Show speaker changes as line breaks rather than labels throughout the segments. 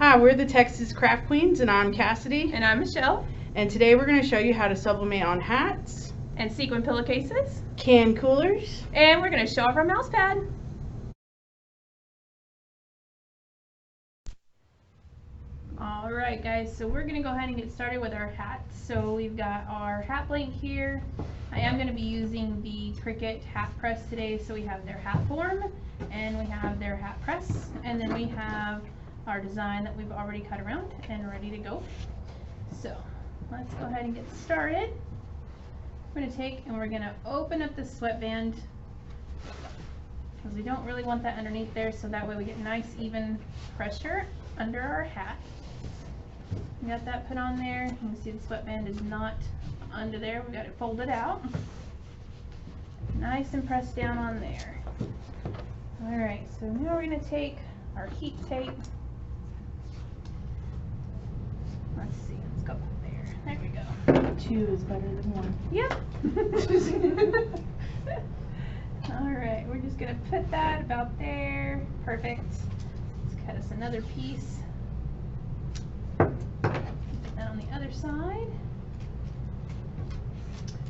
Hi, we're the Texas Craft Queens, and I'm Cassidy.
And I'm Michelle.
And today we're going to show you how to sublimate on hats,
And sequin pillowcases.
can coolers,
And we're going to show off our mouse pad. Alright guys, so we're going to go ahead and get started with our hats. So we've got our hat blank here. I am going to be using the Cricut hat press today. So we have their hat form and we have their hat press. And then we have our design that we've already cut around and ready to go. So let's go ahead and get started. We're going to take and we're going to open up the sweatband because we don't really want that underneath there, so that way we get nice even pressure under our hat. We got that put on there. You can see the sweatband is not under there. We got it folded out. Nice and pressed down on there. Alright, so now we're going to take our heat tape. Let's see, let's go back there. There we go.
2 is better than 1.
Yep. Alright, we're just going to put that about there. Perfect. Let's cut us another piece. Put that on the other side.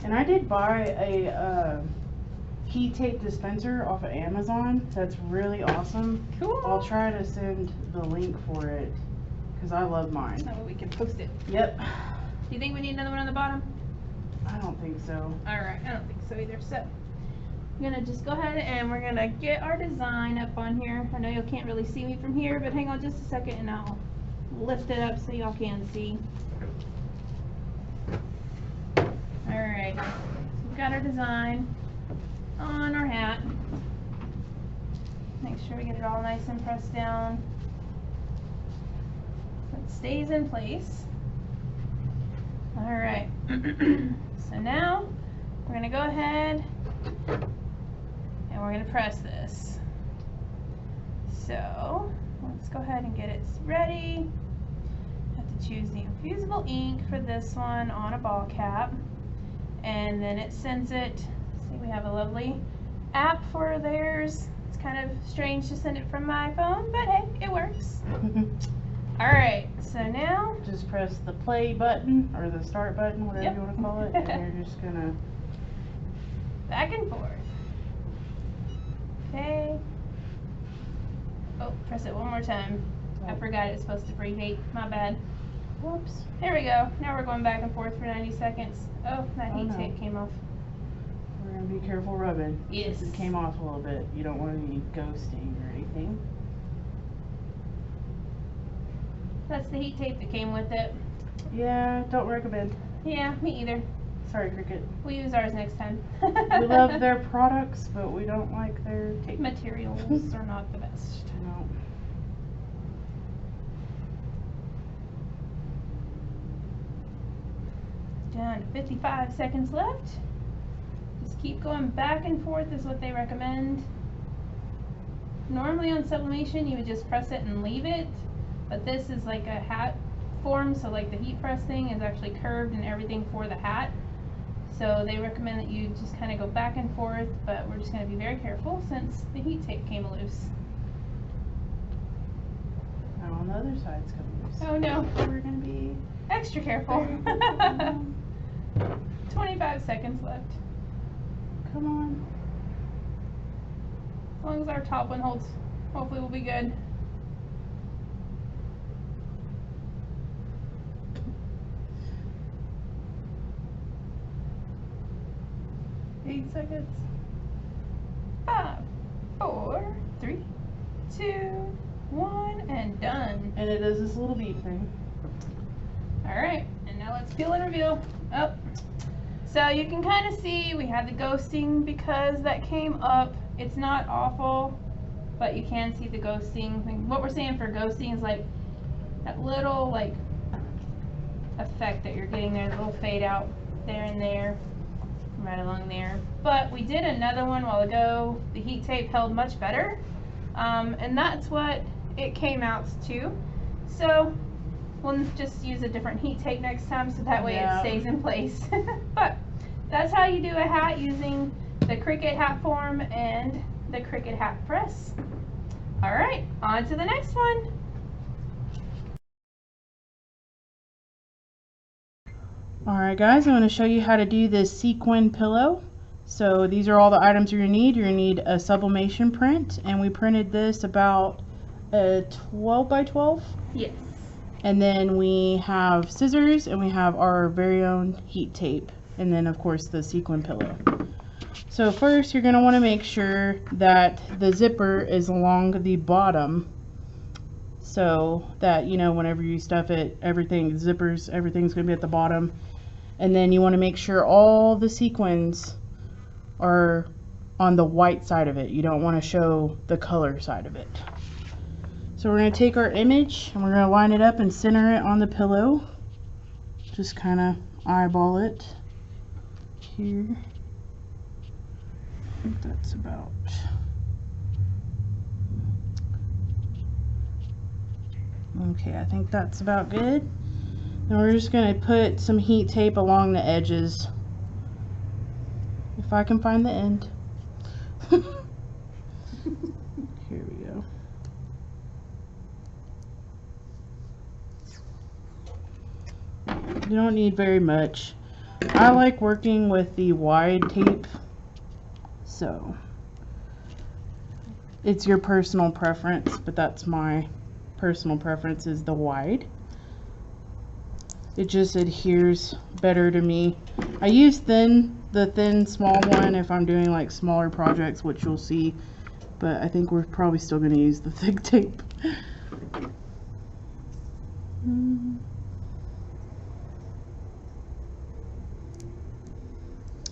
And I did buy a heat tape dispenser off of Amazon. That's really awesome.
Cool.
I'll try to send the link for it because I love mine.
That way we can post it.
Yep.
Do you think we need another one on the bottom?
I don't think so.
Alright, I don't think so either. So, I'm going to just go ahead and we're going to get our design up on here. I know you can't really see me from here, but hang on just a second and I'll lift it up so y'all can see. Alright, so we've got our design on our hat. Make sure we get it all nice and pressed down so it stays in place. Alright, so now we're going to go ahead and we're going to press this. So let's go ahead and get it ready. I have to choose the infusible ink for this one on a ball cap, and then it sends it. See, we have a lovely app for theirs. It's kind of strange to send it from my phone, but hey, it works. Alright, so now
just press the play button or the start button, whatever
Yep.
you want to call it, and you're just gonna
back and forth. Okay. Oh, press it one more time. I forgot it's supposed to preheat. My bad. Whoops. There we go. Now we're going back and forth for 90 seconds. Oh, that heat tape came off.
We're gonna be careful rubbing.
Yes.
It came off a little bit. You don't want any ghosting or anything.
That's the heat tape that came with it.
Yeah, don't recommend.
Yeah, me either.
Sorry, Cricut.
We'll use ours next time.
We love their products, but we don't like their tape.
Materials are not the best.
No.
Down to 55 seconds left. Just keep going back and forth is what they recommend. Normally on sublimation you would just press it and leave it, but this is like a hat form, so like the heat press thing is actually curved and everything for the hat. So they recommend that you just kind of go back and forth, but we're just going to be very careful since the heat tape came loose.
Now on the other side's coming loose.
Oh no, we're going to be extra careful. 25 seconds left.
Come on.
As long as our top one holds, hopefully we'll be good. Eight seconds. 5, 4, 3, 2, 1, and done.
And it does this little beep thing.
Alright, and now let's peel and reveal. Oh. So you can kind of see we had the ghosting because that came up. It's not awful, but you can see the ghosting. What we're saying for ghosting is like that little like effect that you're getting there, the little fade out there and there, right along there. But we did another one a while ago. The heat tape held much better, and that's what it came out to. So we'll just use a different heat tape next time so that way it stays in place. But that's how you do a hat using the Cricut hat form and the Cricut hat press. Alright, on to the next one.
Alright guys, I'm going to show you how to do this sequin pillow. So these are all the items you're going to need. You're going to need a sublimation print, and we printed this about 12 by 12.
Yes.
And then we have scissors, and we have our very own heat tape, and then of course the sequin pillow. So first you're going to want to make sure that the zipper is along the bottom, so that, you know, whenever you stuff it, everything's going to be at the bottom. And then you want to make sure all the sequins are on the white side of it. You don't want to show the color side of it. So we're going to take our image and we're going to line it up and center it on the pillow. Just kind of eyeball it here. I think that's about... Okay, I think that's about good. And we're just going to put some heat tape along the edges. If I can find the end. Here we go. You don't need very much. I like working with the wide tape, so it's your personal preference, but that's my personal preference, is the wide. It just adheres better to me. I use the thin small one if I'm doing like smaller projects, which you'll see, but I think we're probably still going to use the thick tape.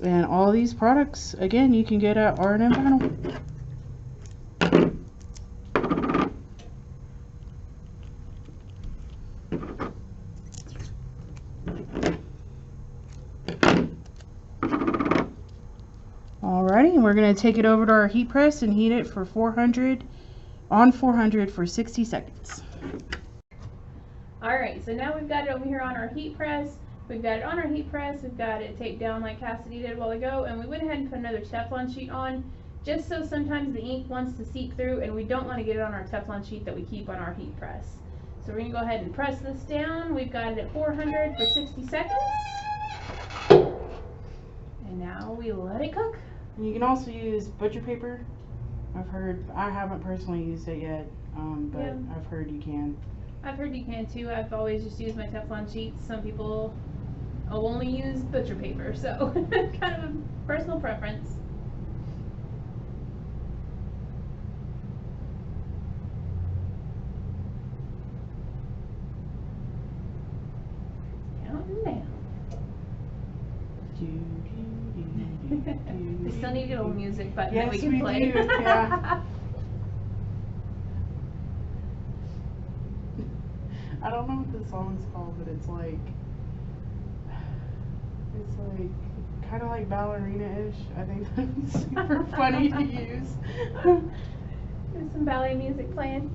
And all these products, again, you can get at R&M Vinyl. Alrighty, and we're going to take it over to our heat press and heat it for 400 for 60 seconds.
Alright, so now we've got it over here on our heat press. We've got it on our heat press, we've got it taped down like Cassidy did a while ago, and we went ahead and put another Teflon sheet on, just so sometimes the ink wants to seep through and we don't want to get it on our Teflon sheet that we keep on our heat press. So we're going to go ahead and press this down. We've got it at 400 for 60 seconds. And now we let it cook.
And you can also use butcher paper. I've heard, I haven't personally used it yet, but yeah, I've heard you can.
I've heard you can too. I've always just used my Teflon sheets. Some people will only use butcher paper, so kind of a personal preference. Counting down. We still need to get a little music button that we can play.
Do. Yeah. I don't know what the song's called, but it's like kind of like ballerina-ish. I think that's super funny to use.
There's some ballet music playing.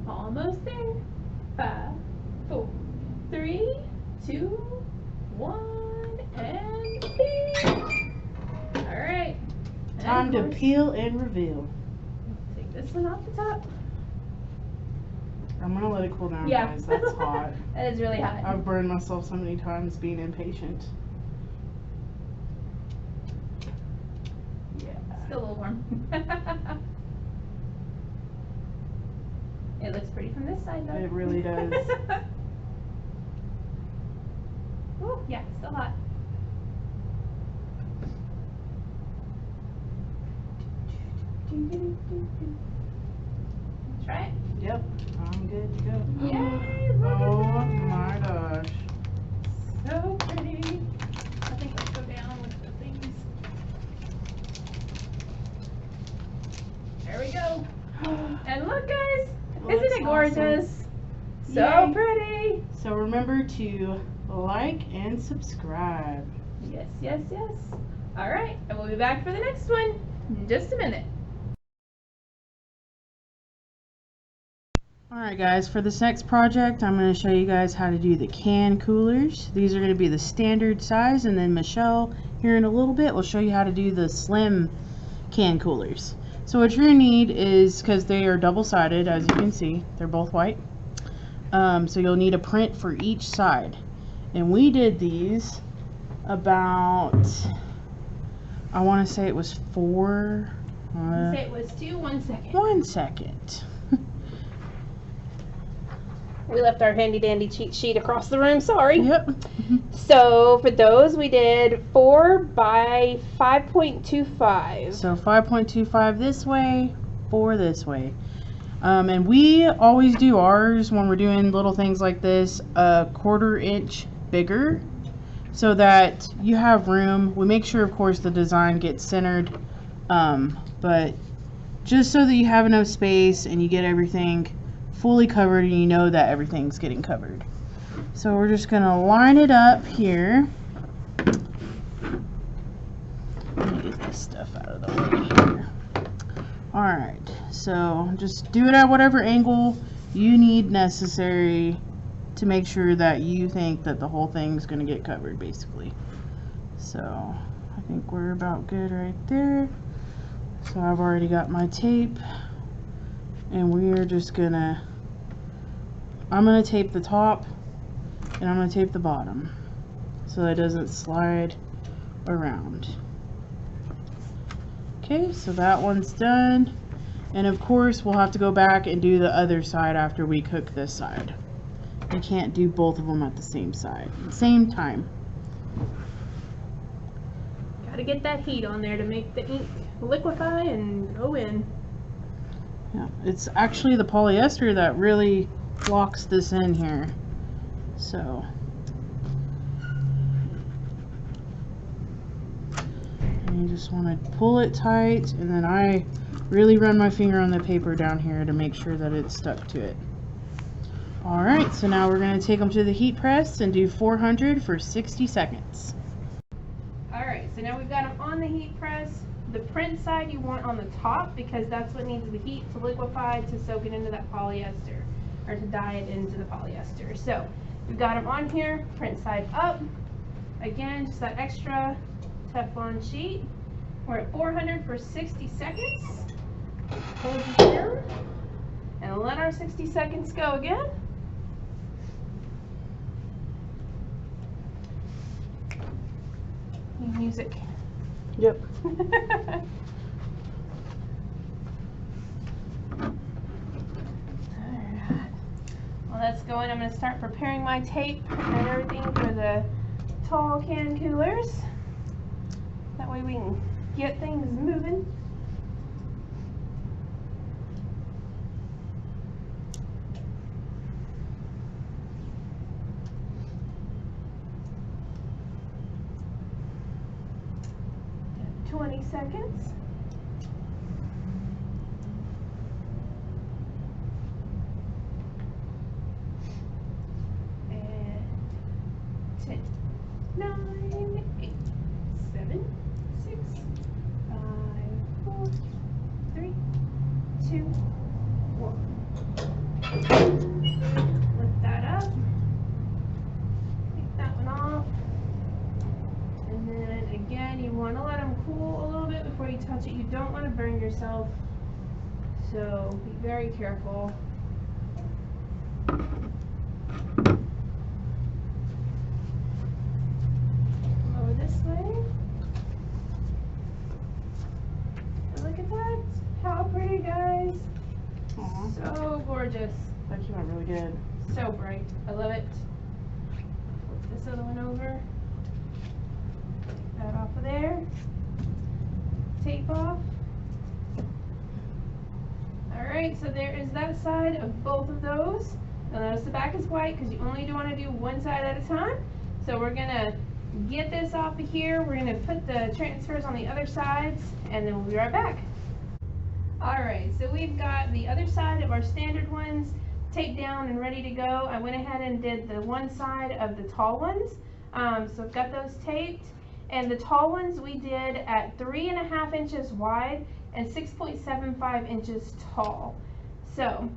Almost there. 5, 4, 3, 2, 1, and peek. Alright.
Time to peel and reveal.
Take this one off the top.
I'm gonna let it cool down,
Yeah.
guys. That's hot.
That is really hot.
I've burned myself so many times being impatient. Yeah.
Still a little warm. It looks pretty from this side though.
It really does.
Oh, yeah, still hot. Try it.
Yep, I'm good to go.
Yay! Look
Oh
at that.
my gosh.
So pretty. I think let's go down with the things. There we go. And look, guys, isn't it gorgeous?
Awesome.
So
Yay.
pretty.
So remember to like and subscribe.
Yes, yes, yes. All right, and we'll be back for the next one in just a minute.
Alright guys, for this next project I'm going to show you guys how to do the can coolers. These are going to be the standard size, and then Michelle here in a little bit will show you how to do the slim can coolers. So what you're going to need is, because they are double-sided, as you can see, they're both white. So you'll need a print for each side. And we did these about, I want to say it was 4.
Say it was 2, 1 second.
1 second.
We left our handy dandy cheat sheet across the room, sorry.
Yep.
So for those we did 4 by 5.25.
So 5.25 this way, 4 this way. And we always do ours when we're doing little things like this a 1/4 inch bigger so that you have room. We make sure, of course, the design gets centered, but just so that you have enough space and you get everything fully covered and you know that everything's getting covered. So we're just going to line it up here. Let me get this stuff out of the way here. Alright, so just do it at whatever angle you need necessary to make sure that you think that the whole thing's going to get covered, basically. So I think we're about good right there. So I've already got my tape, and we're just gonna, I'm gonna tape the top and I'm gonna tape the bottom so that it doesn't slide around. Okay, so that one's done, and of course we'll have to go back and do the other side after we cook this side. We can't do both of them at the same time.
Gotta get that heat on there to make the ink liquefy and go in.
Yeah, it's actually the polyester that really locks this in here. So and you just want to pull it tight, and then I really run my finger on the paper down here to make sure that it's stuck to it. Alright, so now we're going to take them to the heat press and do 400 for 60 seconds.
Alright, so now we've got them on the heat press. The print side you want on the top because that's what needs the heat to liquefy to soak it into that polyester, or to dye it into the polyester. So we've got them on here, print side up. Again, just that extra Teflon sheet. We're at 400 for 60 seconds. Close it down and let our 60 seconds go again. Need music.
Yep.
Alright. Well, that's going. I'm going to start preparing my tape and everything for the tall can coolers. That way we can get things moving. Got 20 seconds. And 10, 9, 8, 7, 6, 5, 4, 3, 2, 1. Lift that up. Take that one off. And then again, you want to let them cool a little bit before you touch it. You don't want to burn yourself, so be very careful. Over this way. And look at that. How pretty, guys.
Aww.
So gorgeous.
That came out really good.
So bright. I love it. Flip this other one over. Take that off of there. Tape off. Alright, so there is that side of both of those. Now notice the back is white because you only want to do one side at a time. So we're going to get this off of here. We're going to put the transfers on the other sides, and then we'll be right back. Alright, so we've got the other side of our standard ones taped down and ready to go. I went ahead and did the one side of the tall ones. So I've got those taped. And the tall ones we did at 3.5 inches wide and 6.75 inches tall. So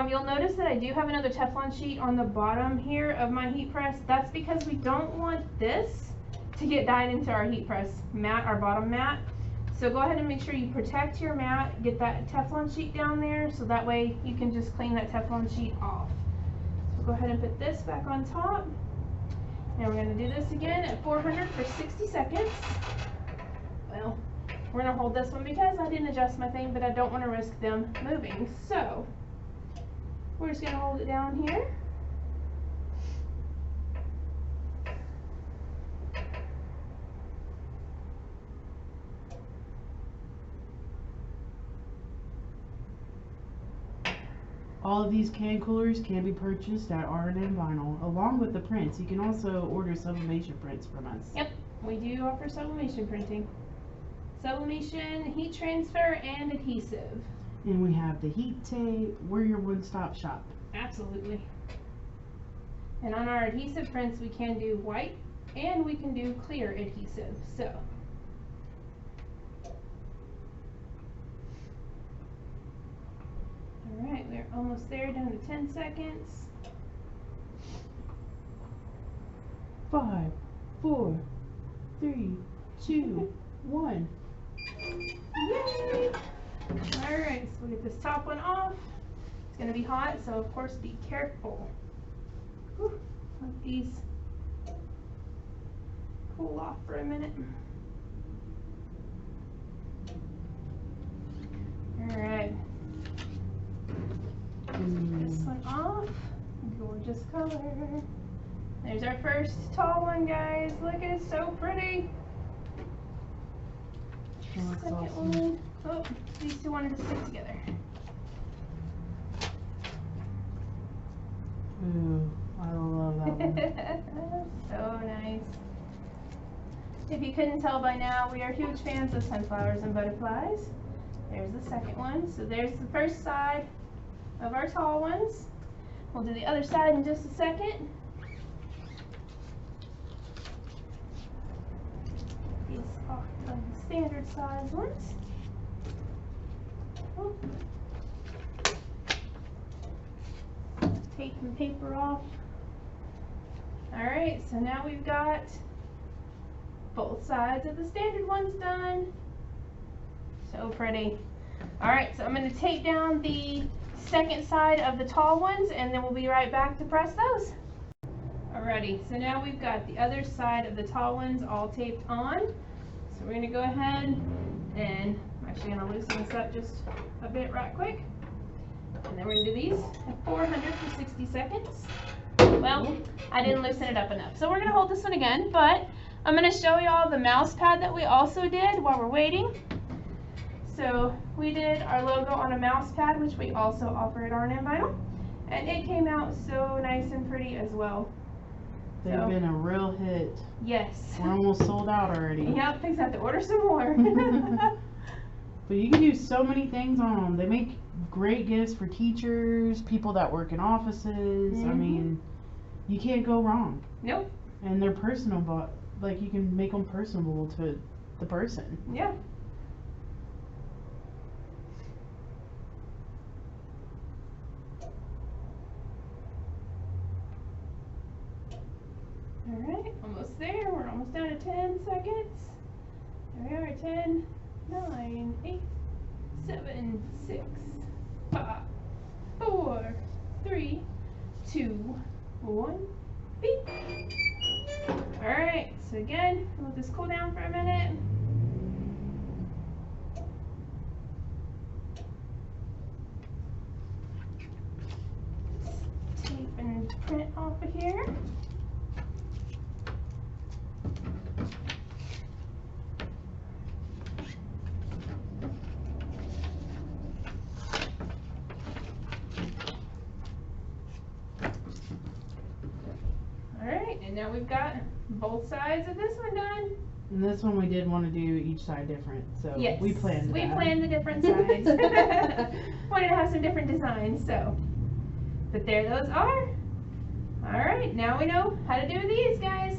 you'll notice that I do have another Teflon sheet on the bottom here of my heat press. That's because we don't want this to get dyed into our heat press mat, our bottom mat. So go ahead and make sure you protect your mat, get that Teflon sheet down there so that way you can just clean that Teflon sheet off. So go ahead and put this back on top. And we're going to do this again at 400 for 60 seconds. Well, we're going to hold this one because I didn't adjust my thing, but I don't want to risk them moving. So we're just going to hold it down here.
All of these can coolers can be purchased at R&M Vinyl, along with the prints. You can also order sublimation prints from us.
Yep, we do offer sublimation printing. Sublimation, heat transfer, and adhesive.
And we have the heat tape. We're your one-stop shop.
Absolutely. And on our adhesive prints, we can do white and we can do clear adhesive. So. Alright, we're almost there, down to 10 seconds.
5, 4, 3, 2, 1.
Yay! Alright, so we'll get this top one off. It's going to be hot, so of course be careful. Whew, let these cool off for a minute. Alright. This one off. Gorgeous color. There's our first tall one, guys. Look at it, so pretty. Second one. Oh, these two wanted to stick together.
Ooh, I love that one.
So nice. If you couldn't tell by now, we are huge fans of sunflowers and butterflies. There's the second one. So there's the first side of our tall ones. We'll do the other side in just a second. These are the standard size ones. Oh. Tape and paper off. Alright, so now we've got both sides of the standard ones done. So pretty. Alright, so I'm going to tape down the second side of the tall ones and then we'll be right back to press those. Alrighty, so now we've got the other side of the tall ones all taped on. So we're going to go ahead and I'm actually going to loosen this up just a bit right quick. And then we're going to do these at 400 for 60 seconds. Well, I didn't loosen it up enough. So we're going to hold this one again, but I'm going to show you all the mouse pad that we also did while we're waiting. So we did our logo on a mouse pad, which we also offer at R&M Vinyl, and it came out so nice and pretty as well.
They've been a real hit.
Yes.
We're almost sold out already.
Yep, things have to order some more.
But you can do so many things on them. They make great gifts for teachers, people that work in offices. I mean, you can't go wrong.
Nope.
And they're personable. Like, you can make them personable to the person.
Yeah. Alright, almost there. We're almost down to 10 seconds. There we are, 10, 9, 8, 7, 6, 5, 4, 3, 2, 1, beep. Alright, so again, let this cool down for a minute. Tape and print off of here. And now we've got both sides of this one done.
And this one we did want to do each side different, so
yes,
we planned that.
We planned the different sides. Wanted to have some different designs, so. But there those are. Alright, now we know how to do these, guys.